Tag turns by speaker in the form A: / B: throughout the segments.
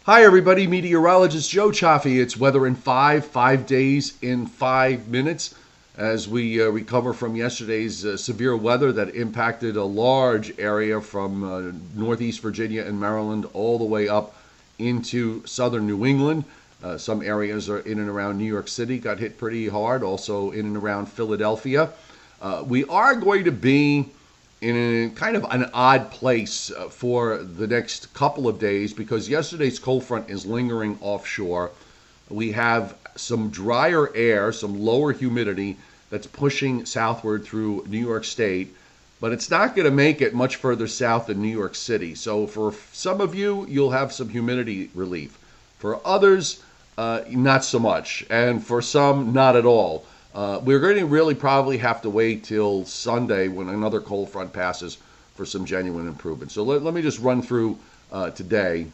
A: Hi, everybody. Meteorologist Joe Cioffi. It's weather in 5 days in 5 minutes as we recover from yesterday's severe weather that impacted a large area from Northeast Virginia and Maryland all the way up into southern New England. Some areas are in and around New York City got hit pretty hard, also in and around Philadelphia. We are going to be in a kind of an odd place for the next couple of days because yesterday's cold front is lingering offshore. We have some drier air, some lower humidity that's pushing southward through New York State, but it's not going to make it much further south than New York City. So for some of you, you'll have some humidity relief. For others, not so much. And for some, not at all. We're going to really probably have to wait till Sunday when another cold front passes for some genuine improvement. So let me just run through today.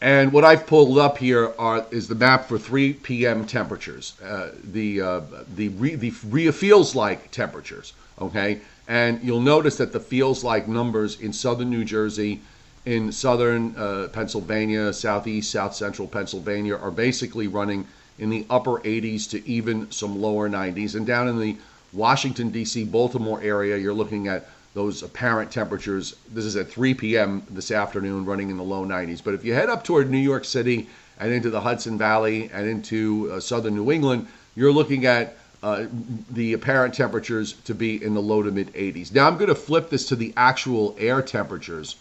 A: And what I've pulled up here is the map for 3 p.m. temperatures, the feels like temperatures, okay? And you'll notice that the feels like numbers in southern New Jersey, in southern Pennsylvania, southeast, south central Pennsylvania are basically running in the upper 80s to even some lower 90s. And down in the Washington, D.C., Baltimore area, you're looking at those apparent temperatures. This is at 3 p.m. this afternoon, running in the low 90s. But if you head up toward New York City and into the Hudson Valley and into southern New England, you're looking at the apparent temperatures to be in the low to mid 80s. Now I'm going to flip this to the actual air temperatures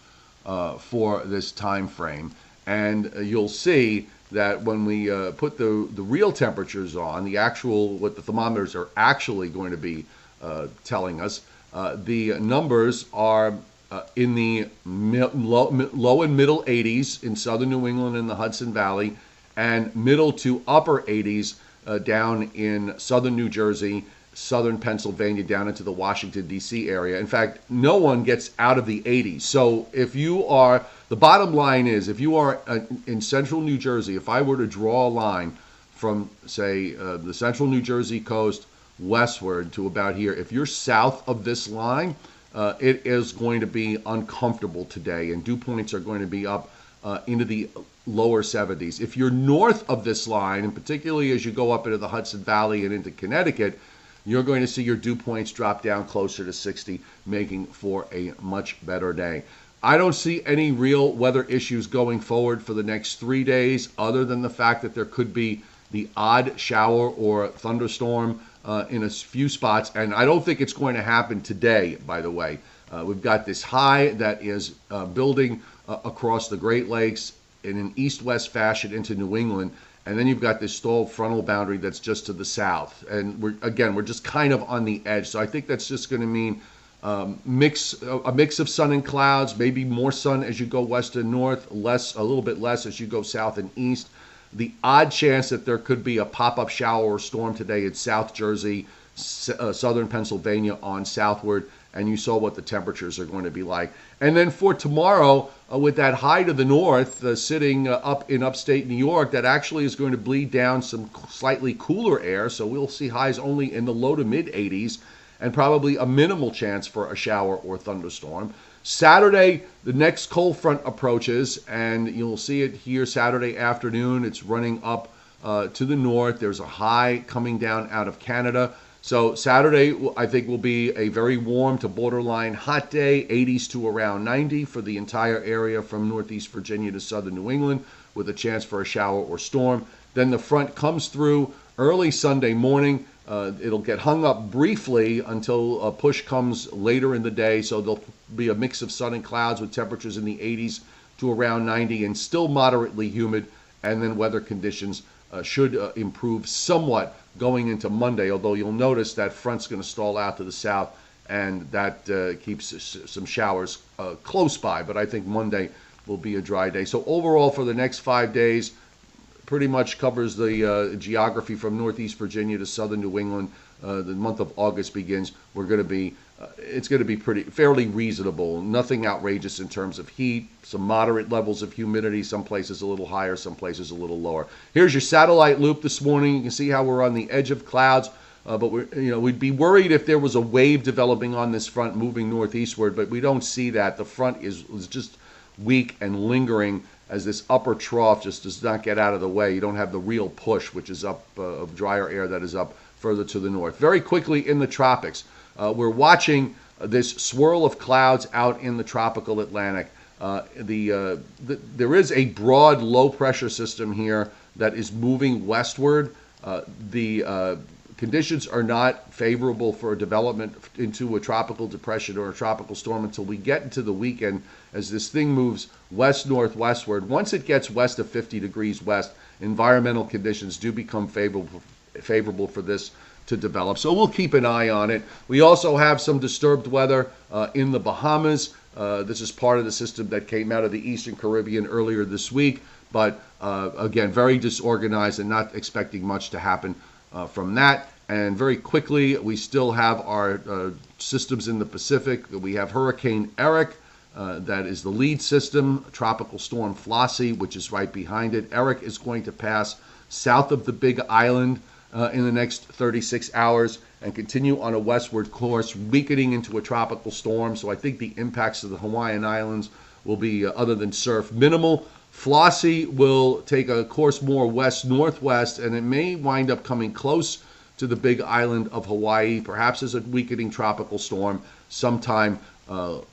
A: for this time frame, and you'll see that when we put the real temperatures on, the actual, what the thermometers are actually going to be telling us, the numbers are in the low and middle 80s in southern New England and the Hudson Valley, and middle to upper 80s down in southern New Jersey, southern Pennsylvania, down into the Washington, D.C. area. In fact, no one gets out of the 80s. So if you are, the bottom line is, if you are in central New Jersey, if I were to draw a line from, say, the central New Jersey coast westward to about here, if you're south of this line, it is going to be uncomfortable today, and dew points are going to be up into the lower 70s. If you're north of this line, and particularly as you go up into the Hudson Valley and into Connecticut, you're going to see your dew points drop down closer to 60, making for a much better day. I don't see any real weather issues going forward for the next 3 days, other than the fact that there could be the odd shower or thunderstorm in a few spots. And I don't think it's going to happen today, by the way. We've got this high that is building across the Great Lakes in an east-west fashion into New England. And then you've got this stalled frontal boundary that's just to the south. And we're just kind of on the edge. So I think that's just going to mean a mix of sun and clouds, maybe more sun as you go west and north, a little bit less as you go south and east. The odd chance that there could be a pop-up shower or storm today in South Jersey, southern Pennsylvania on southward, and you saw what the temperatures are going to be like. And then for tomorrow, with that high to the north sitting up in upstate New York, that actually is going to bleed down some slightly cooler air, so we'll see highs only in the low to mid 80s and probably a minimal chance for a shower or thunderstorm. Saturday, the next cold front approaches, and you'll see it here Saturday afternoon. It's running up to the north. There's a high coming down out of Canada. So Saturday, I think, will be a very warm to borderline hot day, 80s to around 90 for the entire area from northeast Virginia to southern New England, with a chance for a shower or storm. Then the front comes through early Sunday morning. It'll get hung up briefly until a push comes later in the day. So there'll be a mix of sun and clouds with temperatures in the 80s to around 90 and still moderately humid. And then weather conditions should improve somewhat going into Monday, although you'll notice that front's going to stall out to the south, and that keeps some showers close by. But I think Monday will be a dry day. So overall, for the next 5 days, pretty much covers the geography from northeast Virginia to southern New England. The month of August begins. It's going to be fairly reasonable. Nothing outrageous in terms of heat. Some moderate levels of humidity. Some places a little higher, some places a little lower. Here's your satellite loop this morning. You can see how we're on the edge of clouds. But we'd be worried if there was a wave developing on this front moving northeastward, but we don't see that. The front is just weak and lingering, as this upper trough just does not get out of the way. You don't have the real push, which is up of drier air that is up further to the north. Very quickly in the tropics, we're watching this swirl of clouds out in the tropical Atlantic. There is a broad low pressure system here that is moving westward. The conditions are not favorable for development into a tropical depression or a tropical storm until we get into the weekend, as this thing moves west-northwestward. Once it gets west of 50 degrees west, environmental conditions do become favorable for this to develop. So we'll keep an eye on it. We also have some disturbed weather in the Bahamas. This is part of the system that came out of the Eastern Caribbean earlier this week, but again, very disorganized and not expecting much to happen from that. And very quickly, we still have our systems in the Pacific. We have Hurricane Erik, that is the lead system, Tropical Storm Flossie, which is right behind it. Erik is going to pass south of the Big Island in the next 36 hours and continue on a westward course, weakening into a tropical storm. So I think the impacts of the Hawaiian Islands will be, other than surf, minimal. Flossie will take a course more west-northwest, and it may wind up coming close to the Big Island of Hawaii, perhaps as a weakening tropical storm sometime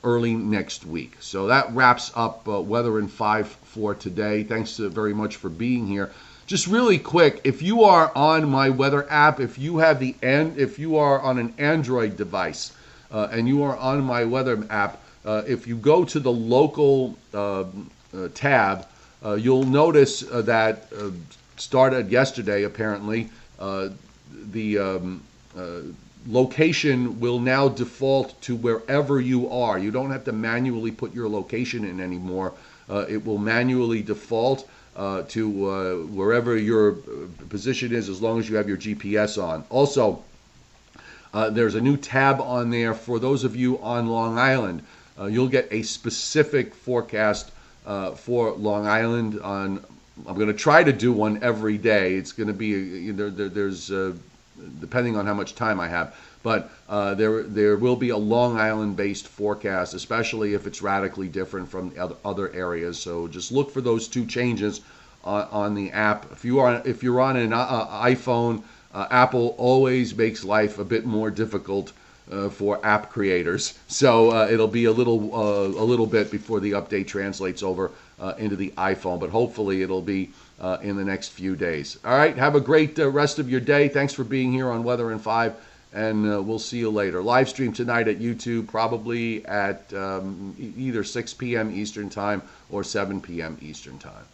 A: early next week. So that wraps up Weather in 5 for today. Thanks very much for being here. Just really quick, if you are on my weather app, if you are on an Android device and you are on my weather app, if you go to the local tab, you'll notice that started yesterday, apparently, the location will now default to wherever you are. You don't have to manually put your location in anymore. It will manually default to wherever your position is, as long as you have your GPS on. Also, there's a new tab on there for those of you on Long Island. You'll get a specific forecast for Long Island. I'm going to try to do one every day. It's going to be there's depending on how much time I have, but there will be a Long Island-based forecast, especially if it's radically different from other areas. So just look for those two changes on the app. If you're on an iPhone, Apple always makes life a bit more difficult for app creators. So it'll be a little bit before the update translates over into the iPhone, but hopefully it'll be in the next few days. All right, have a great rest of your day. Thanks for being here on Weather in 5, and we'll see you later. Live stream tonight at YouTube, probably at either 6 p.m. Eastern Time or 7 p.m. Eastern Time.